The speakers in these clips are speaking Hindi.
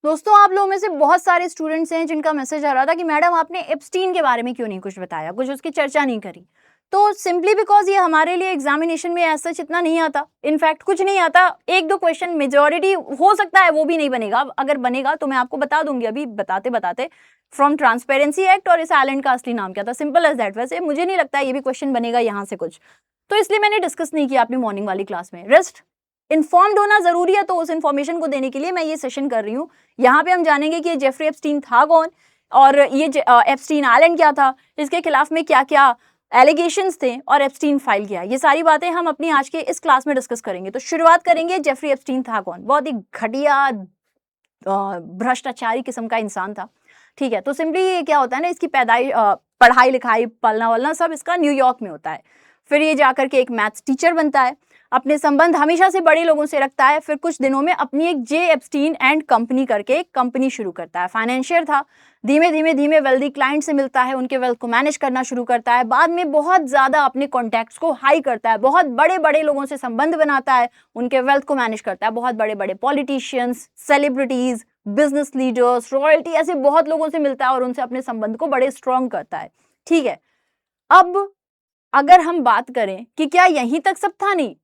दोस्तों, आप लोगों में से बहुत सारे स्टूडेंट्स हैं जिनका मैसेज आ रहा था कि मैडम आपने एप्स्टीन के बारे में क्यों नहीं कुछ बताया, कुछ उसकी चर्चा नहीं करी। तो सिंपली बिकॉज ये हमारे लिए एग्जामिनेशन में ऐसा इतना नहीं आता, इनफैक्ट कुछ नहीं आता, एक दो क्वेश्चन मेजॉरिटी हो सकता है वो भी नहीं बनेगा। अगर बनेगा तो मैं आपको बता दूंगी अभी बताते बताते फ्रॉम ट्रांसपेरेंसी एक्ट और इस आइलैंड का असली नाम क्या था, सिंपल एज दैट। वैसे मुझे नहीं लगता है ये भी क्वेश्चन बनेगा यहाँ से कुछ, तो इसलिए मैंने डिस्कस नहीं किया अपनी मॉर्निंग वाली क्लास में। रेस्ट इन्फॉर्म्ड होना जरूरी है, तो उस इन्फॉर्मेशन को देने के लिए मैं ये सेशन कर रही हूँ। यहाँ पे हम जानेंगे कि ये जेफरी एप्स्टीन था कौन, और ये एप्स्टीन आइलैंड क्या था, इसके खिलाफ में क्या क्या एलिगेशंस थे, और एप्स्टीन फाइल क्या है। ये सारी बातें हम अपनी आज के इस क्लास में डिस्कस करेंगे। तो शुरुआत करेंगे, जेफरी एप्स्टीन था कौन। बहुत ही घटिया भ्रष्टाचारी किस्म का इंसान था, ठीक है। तो सिंपली क्या होता है ना, इसकी पैदाइश, पढ़ाई लिखाई, पलना वलना सब इसका न्यूयॉर्क में होता है। फिर ये जाकर के एक मैथ्स टीचर बनता है, अपने संबंध हमेशा से बड़े लोगों से रखता है। फिर कुछ दिनों में अपनी एक जे एप्स्टीन एंड कंपनी करके एक कंपनी शुरू करता है। फाइनेंशियर था, धीमे धीमे वेल्दी क्लाइंट से मिलता है, उनके वेल्थ को मैनेज करना शुरू करता है। बाद में बहुत ज्यादा अपने कॉन्टैक्ट्स को हाई करता है, बहुत बड़े बड़े लोगों से संबंध बनाता है, उनके वेल्थ को मैनेज करता है। बहुत बड़े बड़े politicians, celebrities, business leaders, royalty, ऐसे बहुत लोगों से मिलता है और उनसे अपने संबंध को बड़े स्ट्रॉन्ग करता है, ठीक है। अब अगर हम बात करें कि क्या यहीं तक सब था, नहीं,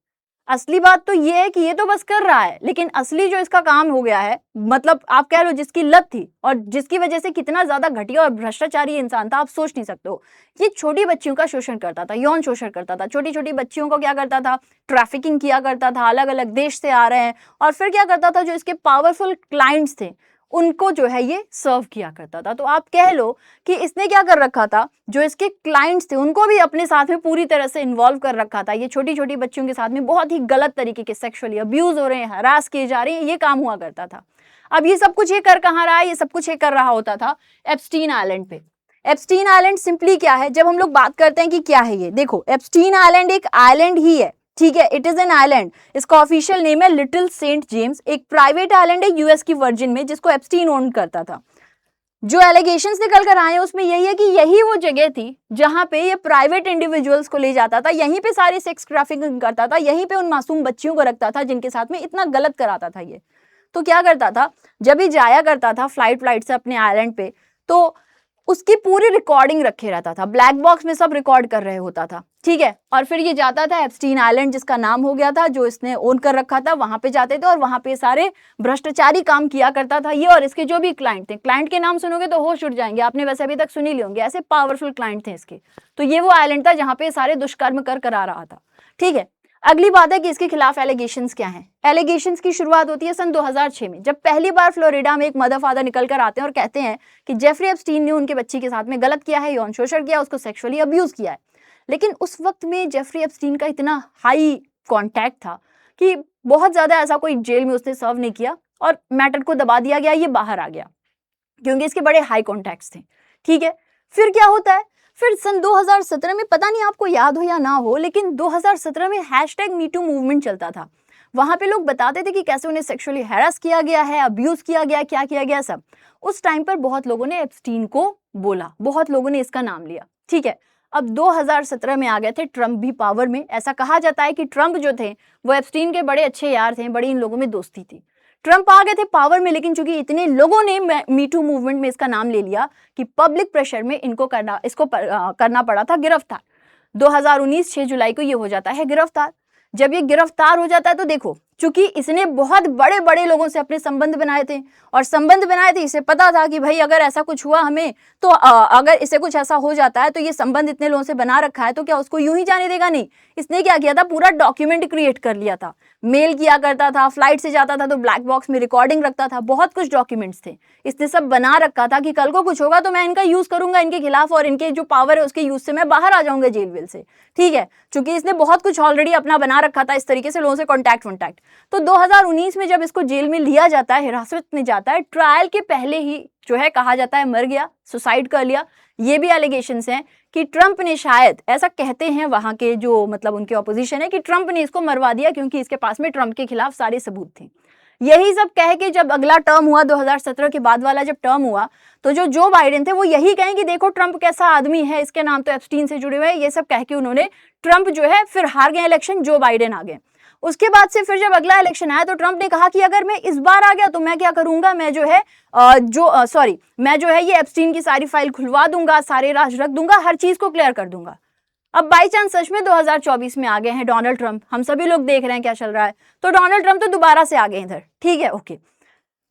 असली बात तो ये है कि ये तो बस कर रहा है, लेकिन असली जो इसका काम हो गया है, मतलब आप कह लो जिसकी लत थी और जिसकी वजह से कितना ज्यादा घटिया और भ्रष्टाचारी इंसान था, आप सोच नहीं सकते हो। ये छोटी बच्चियों का शोषण करता था, यौन शोषण करता था। छोटी छोटी बच्चियों को क्या करता था, ट्रैफिकिंग किया करता था, अलग अलग देश से आ रहे हैं। और फिर क्या करता था, जो इसके पावरफुल क्लाइंट्स थे उनको जो है ये सर्व किया करता था। तो आप कह लो कि इसने क्या कर रखा था, जो इसके क्लाइंट्स थे उनको भी अपने साथ में पूरी तरह से इन्वॉल्व कर रखा था। ये छोटी छोटी बच्चियों के साथ में बहुत ही गलत तरीके के सेक्सुअली अब्यूज हो रहे हैं, हरास किए जा रहे हैं, ये काम हुआ करता था। अब ये सब कुछ ये कर कहाँ रहा है, ये सब कुछ ये कर रहा होता था एप्स्टीन आइलैंड पे। एप्स्टीन आइलैंड सिंपली क्या है, जब हम लोग बात करते हैं कि क्या है ये, देखो एप्स्टीन आइलैंड एक आइलैंड ही है, ठीक है। इट इज एन आइलैंड, इसका ऑफिशियल नेम है लिटिल सेंट जेम्स। एक प्राइवेट आइलैंड है यूएस की वर्जिन में, जिसको एप्स्टीन ओन करता था। जो एलिगेशंस निकल कर आए उसमें यही है कि यही वो जगह थी जहां पे ये प्राइवेट इंडिविजुअल्स को ले जाता था, यहीं पे सारी सेक्स ट्रैफिकिंग करता था, यहीं पे उन मासूम बच्चियों को रखता था जिनके साथ में इतना गलत कराता था ये। तो क्या करता था, जब ये जाया करता था फ्लाइट से अपने आइलैंड पे, तो उसकी पूरी रिकॉर्डिंग रखे रहता था, ब्लैक बॉक्स में सब रिकॉर्ड कर रहे होता था, ठीक है। और फिर ये जाता था एप्स्टीन आइलैंड, जिसका नाम हो गया था, जो इसने ओन कर रखा था, वहां पे जाते थे और वहां पे सारे भ्रष्टाचारी काम किया करता था ये। और इसके जो भी क्लाइंट थे, क्लाइंट के नाम सुनोगे तो होश उड़ जाएंगे, आपने वैसे अभी तक सुन ही लिए होंगे, ऐसे पावरफुल क्लाइंट थे इसके। तो ये वो आइलैंड था जहां पे सारे दुष्कर्म कर करा रहा था, ठीक है। अगली बात है कि इसके खिलाफ एलिगेशंस क्या हैं। एलिगेशंस की शुरुआत होती है सन 2006 में, जब पहली बार फ्लोरिडा में एक मदर फादर निकल कर आते हैं और कहते हैं कि जेफरी एप्स्टीन ने उनके बच्ची के साथ में गलत किया है, यौन शोषण किया, उसको सेक्सुअली अब्यूज किया है। लेकिन उस वक्त में जेफरी एप्स्टीन का इतना हाई कॉन्टैक्ट था कि बहुत ज्यादा ऐसा कोई जेल में उसने सर्व नहीं किया और मैटर को दबा दिया गया, ये बाहर आ गया क्योंकि इसके बड़े हाई कॉन्टैक्ट्स थे, ठीक है। फिर क्या होता है, फिर सन 2017 में, पता नहीं आपको याद हो या ना हो, लेकिन 2017 में #MeToo मूवमेंट चलता था। वहां पे लोग बताते थे कि कैसे उन्हें सेक्सुअली हैरास किया गया है, अब्यूज किया गया, क्या किया गया सब। उस टाइम पर बहुत लोगों ने एप्स्टीन को बोला, बहुत लोगों ने इसका नाम लिया, ठीक है। अब 2017 में आ गए थे ट्रंप भी पावर में। ऐसा कहा जाता है कि ट्रंप जो थे वो एप्स्टीन के बड़े अच्छे यार थे, बड़ी इन लोगों में दोस्ती थी। ट्रंप आ गए थे पावर में, लेकिन चूंकि इतने लोगों ने मीटू मूवमेंट में इसका नाम ले लिया कि पब्लिक प्रेशर में इसको करना पड़ा था गिरफ्तार। 2019 6 जुलाई को ये हो जाता है गिरफ्तार। जब ये गिरफ्तार हो जाता है तो देखो, चूंकि इसने बहुत बड़े बड़े लोगों से अपने संबंध बनाए थे, और संबंध बनाए थे, इसे पता था कि भाई अगर ऐसा कुछ हुआ हमें तो अगर इसे कुछ ऐसा हो जाता है तो ये संबंध इतने लोगों से बना रखा है तो क्या उसको यूं ही जाने देगा, नहीं। इसने क्या किया था, पूरा डॉक्यूमेंट क्रिएट कर लिया था, मेल किया करता था, फ्लाइट से जाता था तो ब्लैक बॉक्स में रिकॉर्डिंग रखता था, बहुत कुछ डॉक्यूमेंट्स थे। इसने सब बना रखा था कि कल को कुछ होगा तो मैं इनका यूज करूंगा इनके खिलाफ, और इनके जो पावर है उसके यूज से मैं बाहर आ जाऊंगा जेल वेल से, ठीक है। चूंकि इसने बहुत कुछ ऑलरेडी अपना बना रखा था इस तरीके से लोगों से कॉन्टैक्ट वॉन्टैक्ट। तो 2019 में जब इसको जेल में लिया जाता है, हिरासत में जाता है, ट्रायल के पहले ही जो है कहा जाता है मर गया, सुसाइड कर लिया। ये भी एलिगेशंस हैं कि ट्रंप ने, शायद ऐसा कहते हैं वहां के जो मतलब उनके ऑपोजिशन है, कि ट्रंप ने इसको मरवा दिया क्योंकि इसके पास में ट्रंप के खिलाफ सारे सबूत थे। यही सब कह के जब अगला टर्म हुआ 2017 के बाद वाला जब टर्म हुआ, तो जो बाइडेन थे वो यही कहें कि देखो ट्रंप कैसा आदमी है, इसके नाम तो एप्स्टीन से जुड़े हुए हैं, ये सब कह के उन्होंने ट्रंप जो है फिर हार गए इलेक्शन, जो बाइडेन आ गए। उसके बाद से फिर जब अगला इलेक्शन आया तो ट्रंप ने कहा कि अगर मैं इस बार आ गया तो मैं क्या करूंगा, मैं जो है मैं जो है ये एप्स्टीन की सारी फाइल खुलवा दूंगा, सारे राज रख दूंगा, हर चीज को क्लियर कर दूंगा। अब बाई चांस सच में 2024 में आ गए हैं डोनाल्ड ट्रंप, हम सभी लोग देख रहे हैं क्या चल रहा है, तो डोनाल्ड ट्रंप तो दोबारा से आ गए इधर, ठीक है, ओके।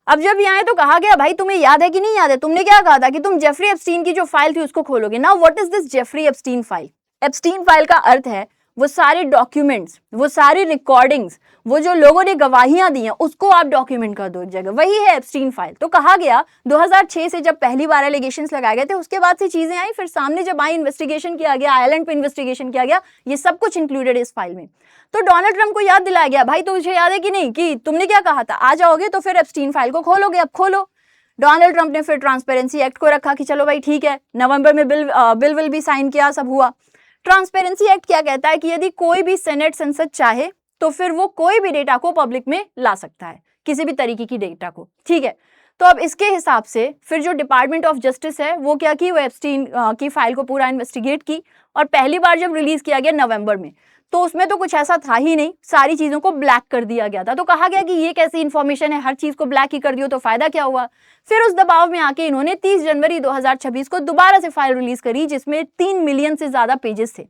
अब जब ये आए तो कहा गया भाई तुम्हें याद है कि नहीं याद है, तुमने क्या कहा था कि तुम जेफरी एप्स्टीन की जो फाइल थी उसको खोलोगे। Now what is this Jeffrey Epstein file? Epstein file का अर्थ है वो सारे डॉक्यूमेंट्स, वो सारी रिकॉर्डिंग्स, वो जो लोगों ने गवाहियां दी हैं उसको आप डॉक्यूमेंट कर दो एक जगह, वही है एप्स्टीन फाइल। तो कहा गया 2006 से जब पहली बार एलिगेशंस लगाए गए थे उसके बाद से चीजें आई, फिर सामने जब आई इन्वेस्टिगेशन किया गया, आयरलैंड पे इन्वेस्टिगेशन किया गया, ये सब कुछ इंक्लूडेड इस फाइल में। तो डोनाल्ड ट्रंप को याद दिलाया गया भाई तुझे याद है कि नहीं कि तुमने क्या कहा था, आ जाओगे तो फिर एप्स्टीन फाइल को खोलोगे, अब खोलो। डोनाल्ड ट्रंप ने फिर ट्रांसपेरेंसी एक्ट को रखा कि चलो भाई ठीक है, नवंबर में बिल विल भी साइन किया, सब हुआ। ट्रांसपेरेंसी एक्ट क्या कहता है कि यदि कोई भी सेनेट संसद चाहे तो फिर वो कोई भी डेटा को पब्लिक में ला सकता है, किसी भी तरीके की डेटा को, ठीक है। तो अब इसके हिसाब से फिर जो डिपार्टमेंट ऑफ जस्टिस है वो क्या की, वो एप्स्टीन की फाइल को पूरा इन्वेस्टिगेट की, और पहली बार जब रिलीज किया गया नवंबर में तो उसमें तो कुछ ऐसा था ही नहीं, सारी चीजों को ब्लैक कर दिया गया था। तो कहा गया कि ये कैसी इंफॉर्मेशन है, हर चीज को ब्लैक ही कर दियो तो फायदा क्या हुआ। फिर उस दबाव में आके इन्होंने 30 जनवरी 2026 को दोबारा से फाइल रिलीज करी जिसमें 3 मिलियन से ज्यादा पेजेस थे।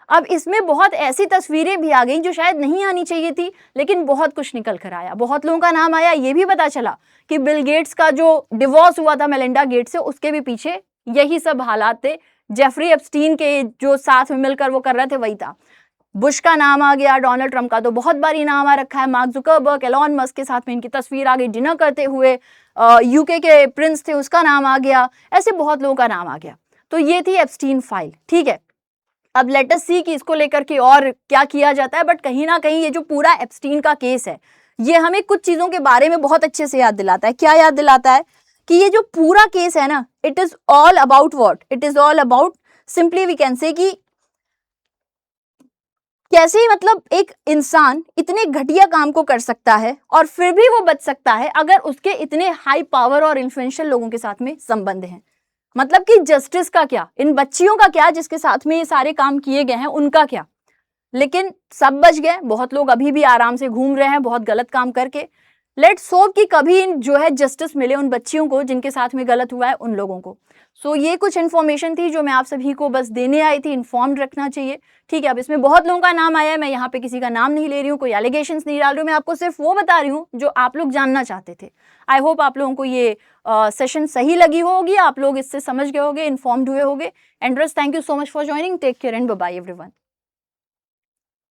अब इसमें बहुत ऐसी तस्वीरें भी आ गई जो शायद नहीं आनी चाहिए थी, लेकिन बहुत कुछ निकल कर आया, बहुत लोगों का नाम आया। ये भी पता चला कि बिल गेट्स का जो डिवोर्स हुआ था मेलिंडा गेट्स से, उसके भी पीछे यही सब हालात थे, जेफरी एप्स्टीन के जो साथ में मिलकर वो कर रहे थे वही था। बुश का नाम आ गया, डोनाल्ड ट्रंप का तो बहुत बारी नाम आ रखा है, मार्क जुकरबर्ग, एलॉन मस्क के साथ में इनकी तस्वीर आ गई डिनर करते हुए, यूके के प्रिंस थे उसका नाम आ गया, ऐसे बहुत लोगों का नाम आ गया। तो ये थी एप्स्टीन फाइल, ठीक है। अब लेट अस सी कि इसको लेकर के और क्या किया जाता है, बट कहीं ना कहीं ये जो पूरा एप्स्टीन का केस है ये हमें कुछ चीजों के बारे में बहुत अच्छे से याद दिलाता है। क्या याद दिलाता है कि ये जो पूरा केस है ना, it is all about what, it is all about simply we can say कि कैसे मतलब एक इंसान इतने घटिया काम को कर सकता है और फिर भी वो बच सकता है अगर उसके इतने हाई पावर और इन्फ्लुएंशियल लोगों के साथ में संबंध हैं। मतलब कि जस्टिस का क्या, इन बच्चियों का क्या जिसके साथ में ये सारे काम किए गए हैं उनका क्या, लेकिन सब बच गए। बहुत लोग अभी भी आराम से घूम रहे हैं बहुत गलत काम करके। लेट्स होप कि कभी जो है जस्टिस मिले उन बच्चियों को जिनके साथ में गलत हुआ है उन लोगों को। सो ये कुछ इन्फॉर्मेशन थी जो मैं आप सभी को बस देने आई थी, इन्फॉर्म्ड रखना चाहिए, ठीक है। अब इसमें बहुत लोगों का नाम आया है, मैं यहाँ पे किसी का नाम नहीं ले रही हूँ, कोई एलिगेशंस नहीं डाल रही हूँ, मैं आपको सिर्फ वो बता रही हूँ जो आप लोग जानना चाहते थे। आई होप आप लोगों को ये सेशन सही लगी होगी, आप लोग इससे समझ गए होगे, इन्फॉर्म्ड हुए होगे। And thank you so much for joining, take care and bye bye everyone.